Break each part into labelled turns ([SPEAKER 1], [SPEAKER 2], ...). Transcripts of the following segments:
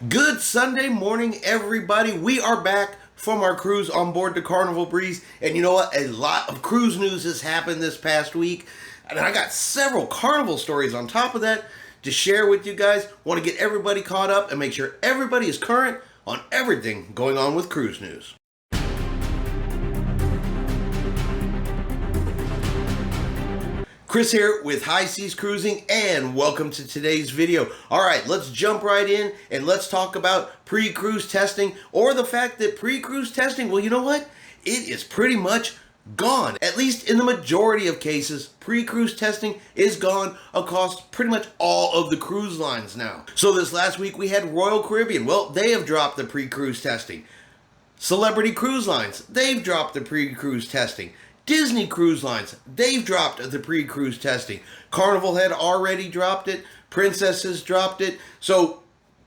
[SPEAKER 1] Good Sunday morning, everybody. We are back from our cruise on board the Carnival Breeze. And you know what? A lot of cruise news has happened this past week. And I got several Carnival stories on top of that to share with you guys. Want to get everybody caught up and make sure everybody is current on everything going on with cruise news. Chris here with High Seas Cruising, and welcome to today's video. Alright, let's jump right in and let's talk about pre-cruise testing, or the fact that pre-cruise testing, well, you know what? It is pretty much gone. At least in the majority of cases, pre-cruise testing is gone across pretty much all of the cruise lines now. So this last week we had Royal Caribbean. Well, they have dropped the pre-cruise testing. Celebrity Cruise Lines, they've dropped the pre-cruise testing. Disney Cruise Lines, they've dropped the pre-cruise testing. Carnival had already dropped it. Princess has dropped it. So,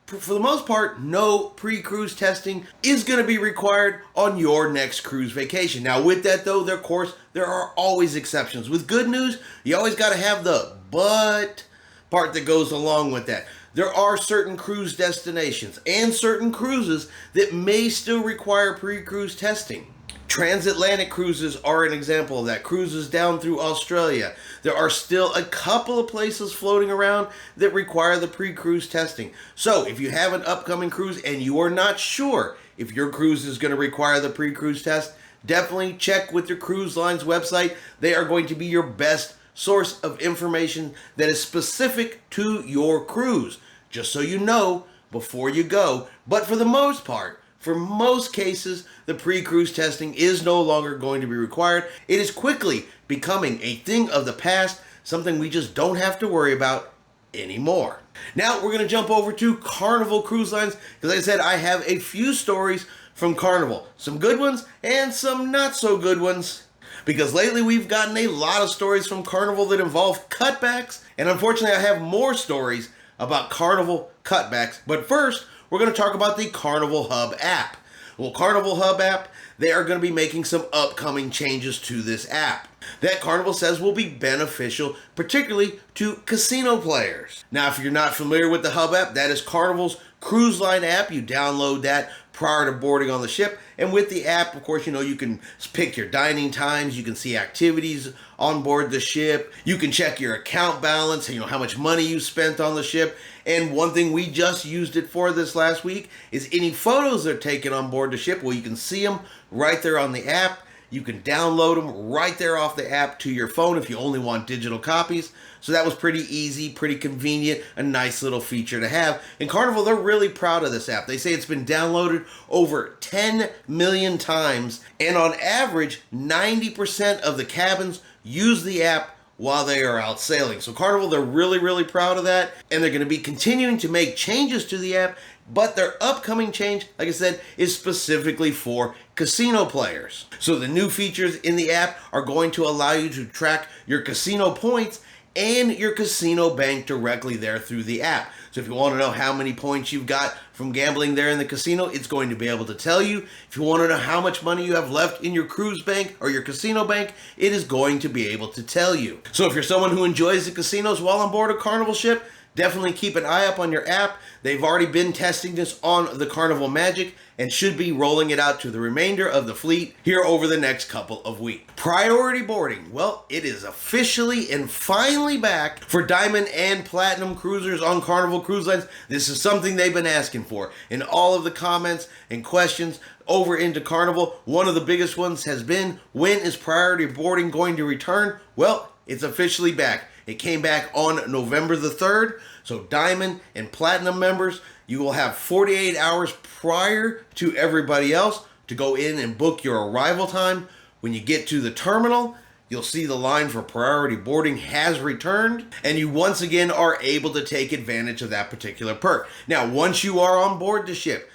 [SPEAKER 1] for the most part, no pre-cruise testing is going to be required on your next cruise vacation. Now, with that, though, of course, there are always exceptions. With good news, you always got to have the but part that goes along with that. There are certain cruise destinations and certain cruises that may still require pre-cruise testing. Transatlantic cruises are an example of that. Cruises down through Australia. There are still a couple of places floating around that require the pre-cruise testing. So if you have an upcoming cruise and you are not sure if your cruise is going to require the pre-cruise test, definitely check with your cruise line's website. They are going to be your best source of information that is specific to your cruise, just so you know before you go. But for the most part, for most cases, the pre-cruise testing is no longer going to be required. It is quickly becoming a thing of the past, something we just don't have to worry about anymore. Now we're going to jump over to Carnival Cruise Lines, because like I said, I have a few stories from Carnival. Some good ones and some not so good ones. Because lately we've gotten a lot of stories from Carnival that involve cutbacks, and unfortunately I have more stories about Carnival cutbacks. But first, we're going to talk about the Carnival Hub app. Well, Carnival Hub app, they are going to be making some upcoming changes to this app that Carnival says will be beneficial, particularly to casino players. Now, if you're not familiar with the Hub app, that is Carnival's cruise line app. You download that prior to boarding on the ship. And with the app, of course, you can pick your dining times. You can see activities on board the ship. You can check your account balance, how much money you spent on the ship. And one thing we just used it for this last week is any photos they're taking on board the ship. Well, you can see them right there on the app. You can download them right there off the app to your phone if you only want digital copies. So that was pretty easy, pretty convenient, a nice little feature to have. And Carnival, they're really proud of this app. They say it's been downloaded over 10 million times. And on average, 90% of the cabins use the app while they are out sailing. So Carnival, they're really, really proud of that. And they're going to be continuing to make changes to the app. But their upcoming change, like I said, is specifically for casino players. So the new features in the app are going to allow you to track your casino points and your casino bank directly there through the app. So if you want to know how many points you've got from gambling there in the casino, it's going to be able to tell you. If you want to know how much money you have left in your cruise bank or your casino bank, it is going to be able to tell you. So if you're someone who enjoys the casinos while on board a Carnival ship, definitely keep an eye up on your app. They've already been testing this on the Carnival Magic and should be rolling it out to the remainder of the fleet here over the next couple of weeks. Priority boarding. Well, it is officially and finally back for Diamond and Platinum cruisers on Carnival Cruise Lines. This is something they've been asking for. In all of the comments and questions over into Carnival, one of the biggest ones has been, when is priority boarding going to return? Well, it's officially back. It came back on November the 3rd. So Diamond and Platinum members, you will have 48 hours prior to everybody else to go in and book your arrival time. When you get to the terminal, you'll see the line for priority boarding has returned, and you once again are able to take advantage of that particular perk. Now, once you are on board the ship,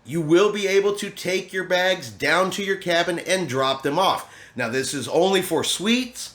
[SPEAKER 1] you will be able to take your bags down to your cabin and drop them off. Now, this is only for suites.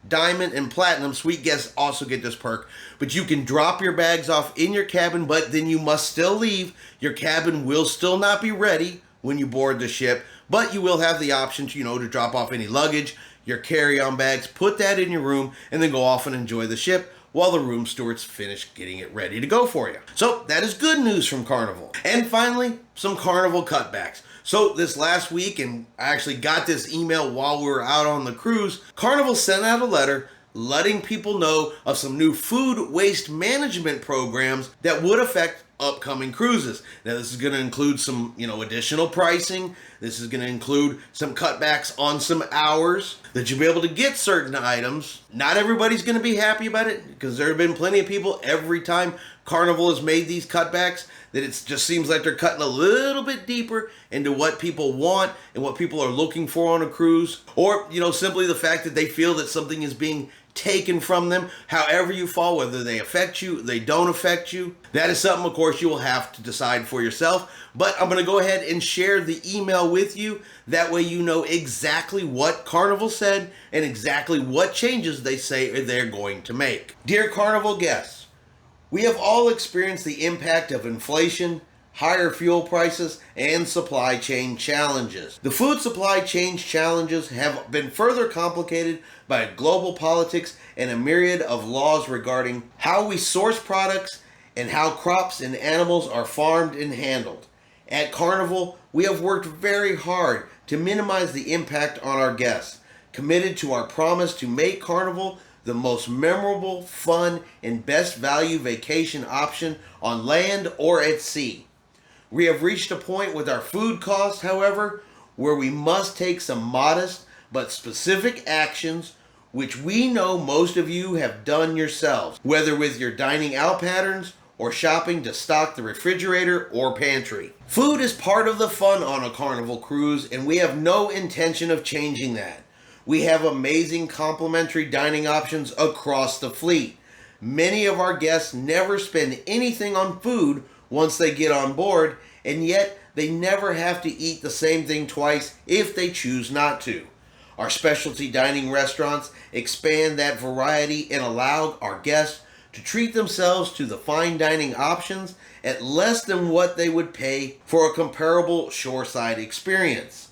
[SPEAKER 1] Diamond and Platinum suite guests also get this perk, but you can drop your bags off in your cabin, but then you must still leave. Your cabin will still not be ready when you board the ship, but you will have the option to, to drop off any luggage, your carry-on bags, put that in your room, and then go off and enjoy the ship while the room stewards finish getting it ready to go for you. So that is good news from Carnival. And finally, some Carnival cutbacks. So this last week, and I actually got this email while we were out on the cruise, Carnival sent out a letter letting people know of some new food waste management programs that would affect upcoming cruises. Now this is going to include some, additional pricing. This is going to include some cutbacks on some hours that you'll be able to get certain items. Not everybody's going to be happy about it because there have been plenty of people every time Carnival has made these cutbacks that it just seems like they're cutting a little bit deeper into what people want and what people are looking for on a cruise. Or, simply the fact that they feel that something is being taken from them. However you fall, whether they affect you, they don't affect you, that is something, of course, you will have to decide for yourself. But I'm going to go ahead and share the email with you. That way you know exactly what Carnival said and exactly what changes they say they're going to make. Dear Carnival guests, we have all experienced the impact of inflation, higher fuel prices, and supply chain challenges. The food supply chain challenges have been further complicated by global politics and a myriad of laws regarding how we source products and how crops and animals are farmed and handled. At Carnival, we have worked very hard to minimize the impact on our guests, committed to our promise to make Carnival the most memorable, fun, and best value vacation option on land or at sea. We have reached a point with our food costs, however, where we must take some modest but specific actions, which we know most of you have done yourselves, whether with your dining out patterns or shopping to stock the refrigerator or pantry. Food is part of the fun on a Carnival cruise, and we have no intention of changing that. We have amazing complimentary dining options across the fleet. Many of our guests never spend anything on food once they get on board, and yet they never have to eat the same thing twice if they choose not to. Our specialty dining restaurants expand that variety and allow our guests to treat themselves to the fine dining options at less than what they would pay for a comparable shoreside experience.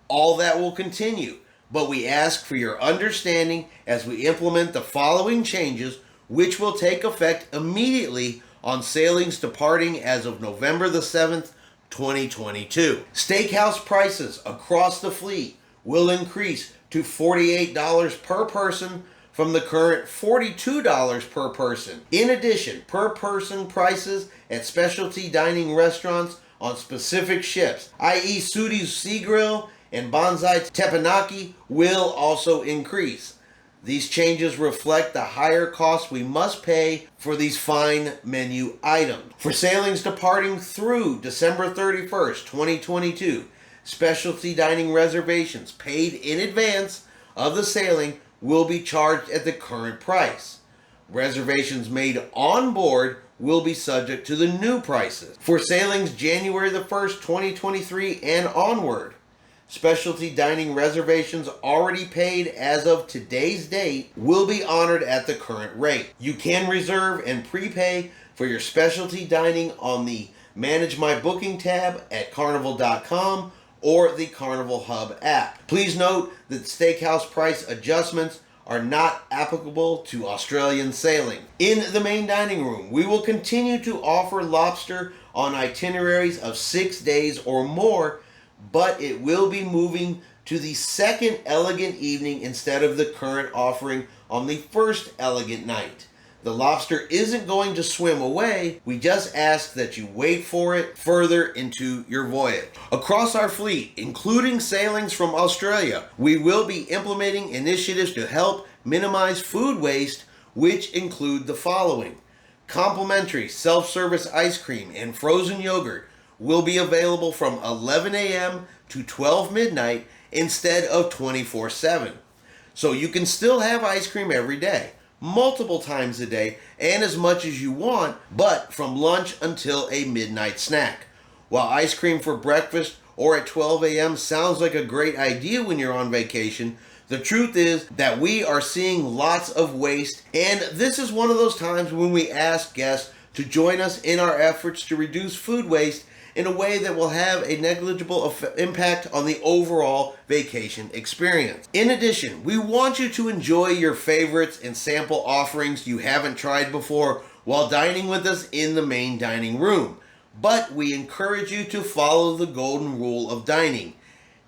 [SPEAKER 1] All that will continue, but we ask for your understanding as we implement the following changes, which will take effect immediately on sailings departing as of November the 7th, 2022. Steakhouse prices across the fleet will increase to $48 per person from the current $42 per person. In addition, per person prices at specialty dining restaurants on specific ships, i.e. Sudi's Sea Grill and Banzai Teppanyaki, will also increase. These changes reflect the higher costs we must pay for these fine menu items. For sailings departing through December 31st, 2022, specialty dining reservations paid in advance of the sailing will be charged at the current price. Reservations made on board will be subject to the new prices. For sailings January the 1st, 2023 and onward, specialty dining reservations already paid as of today's date will be honored at the current rate. You can reserve and prepay for your specialty dining on the Manage My Booking tab at carnival.com or the Carnival Hub app. Please note that steakhouse price adjustments are not applicable to Australian sailing. In the main dining room, we will continue to offer lobster on itineraries of 6 days or more, but it will be moving to the second elegant evening instead of the current offering on the first elegant night. The lobster isn't going to swim away. We just ask that you wait for it further into your voyage. Across our fleet, including sailings from Australia, we will be implementing initiatives to help minimize food waste, which include the following. Complimentary self-service ice cream and frozen yogurt will be available from 11 a.m. to 12 midnight instead of 24/7. So you can still have ice cream every day, multiple times a day, and as much as you want, but from lunch until a midnight snack. While ice cream for breakfast or at 12 a.m. sounds like a great idea when you're on vacation, the truth is that we are seeing lots of waste, and this is one of those times when we ask guests to join us in our efforts to reduce food waste in a way that will have a negligible impact on the overall vacation experience. In addition, we want you to enjoy your favorites and sample offerings you haven't tried before while dining with us in the main dining room. But we encourage you to follow the golden rule of dining.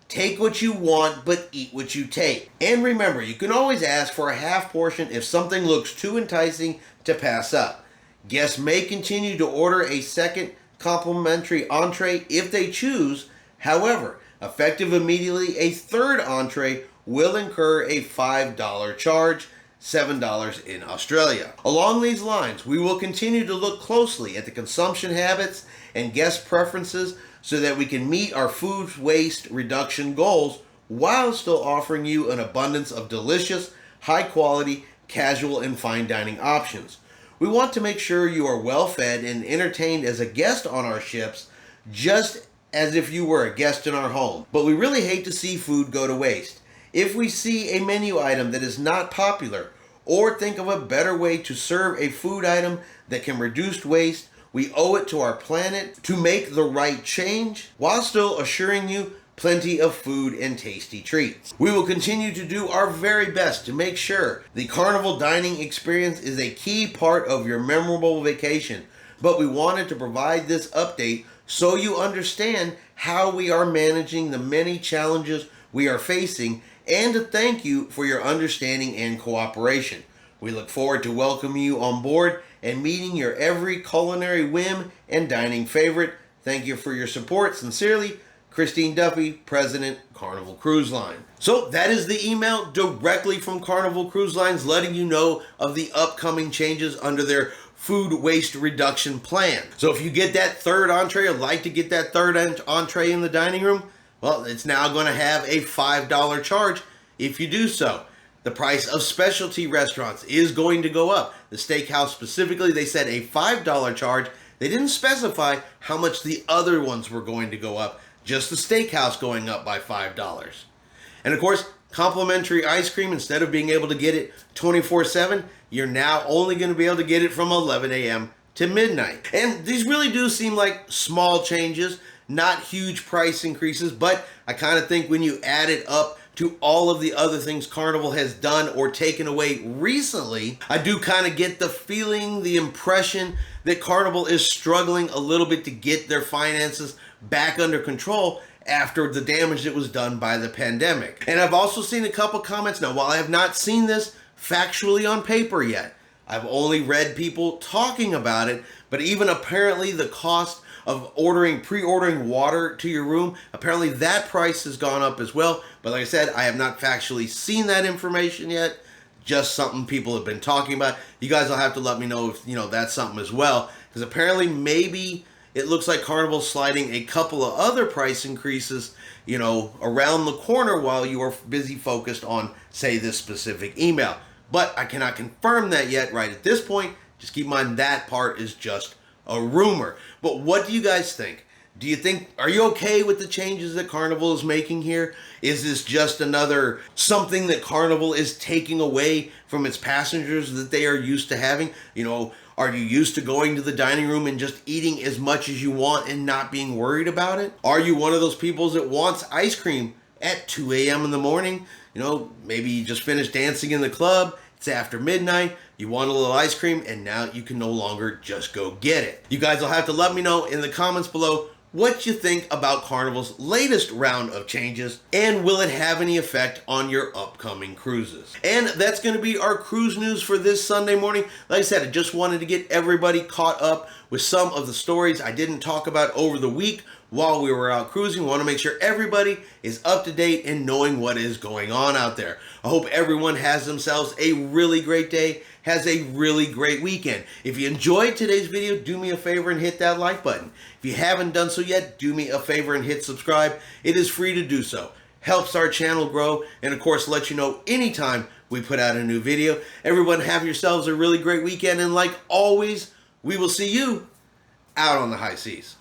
[SPEAKER 1] Take what you want, but eat what you take. And remember, you can always ask for a half portion if something looks too enticing to pass up. Guests may continue to order a second complimentary entree if they choose. However, effective immediately, a third entree will incur a $5 charge, $7 in Australia. Along these lines, we will continue to look closely at the consumption habits and guest preferences so that we can meet our food waste reduction goals while still offering you an abundance of delicious, high quality, casual, and fine dining options. We want to make sure you are well fed and entertained as a guest on our ships, just as if you were a guest in our home. But we really hate to see food go to waste. If we see a menu item that is not popular, or think of a better way to serve a food item that can reduce waste, we owe it to our planet to make the right change while still assuring you plenty of food and tasty treats. We will continue to do our very best to make sure the Carnival dining experience is a key part of your memorable vacation, but we wanted to provide this update so you understand how we are managing the many challenges we are facing and to thank you for your understanding and cooperation. We look forward to welcoming you on board and meeting your every culinary whim and dining favorite. Thank you for your support. Sincerely, Christine Duffy, President, Carnival Cruise Line. So that is the email directly from Carnival Cruise Lines letting you know of the upcoming changes under their food waste reduction plan. So if you get that third entree or like to get that third entree in the dining room, well, it's now going to have a $5 charge if you do so. The price of specialty restaurants is going to go up. The steakhouse specifically, they said a $5 charge. They didn't specify how much the other ones were going to go up. Just the steakhouse going up by $5. And of course, complimentary ice cream, instead of being able to get it 24/7, you're now only going to be able to get it from 11 a.m. to midnight. And these really do seem like small changes, not huge price increases, but I kind of think when you add it up to all of the other things Carnival has done or taken away recently, I do kind of get the feeling, the impression that Carnival is struggling a little bit to get their finances back under control after the damage that was done by the pandemic. And I've also seen a couple comments. Now, while I have not seen this factually on paper yet, I've only read people talking about it, but even apparently the cost of pre-ordering water to your room, apparently that price has gone up as well. But like I said, I have not factually seen that information yet. Just something people have been talking about. You guys will have to let me know if that's something as well, because apparently maybe it looks like Carnival's sliding a couple of other price increases, around the corner while you are busy focused on, say, this specific email. But I cannot confirm that yet right at this point. Just keep in mind that part is just a rumor. But what do you guys think? Are you okay with the changes that Carnival is making here? Is this just another something that Carnival is taking away from its passengers that they are used to having? Are you used to going to the dining room and just eating as much as you want and not being worried about it? Are you one of those people that wants ice cream at 2 a.m. in the morning? Maybe you just finished dancing in the club. It's after midnight. You want a little ice cream, and now you can no longer just go get it. You guys will have to let me know in the comments below what you think about Carnival's latest round of changes, and will it have any effect on your upcoming cruises? And that's going to be our cruise news for this Sunday morning. Like I said, I just wanted to get everybody caught up with some of the stories I didn't talk about over the week while we were out cruising. We want to make sure everybody is up to date and knowing what is going on out there. I hope everyone has themselves a really great day, has a really great weekend. If you enjoyed today's video, do me a favor and hit that like button. If you haven't done so yet, do me a favor and hit subscribe. It is free to do so. Helps our channel grow, and of course let you know anytime we put out a new video. Everyone have yourselves a really great weekend, and like always, we will see you out on the high seas.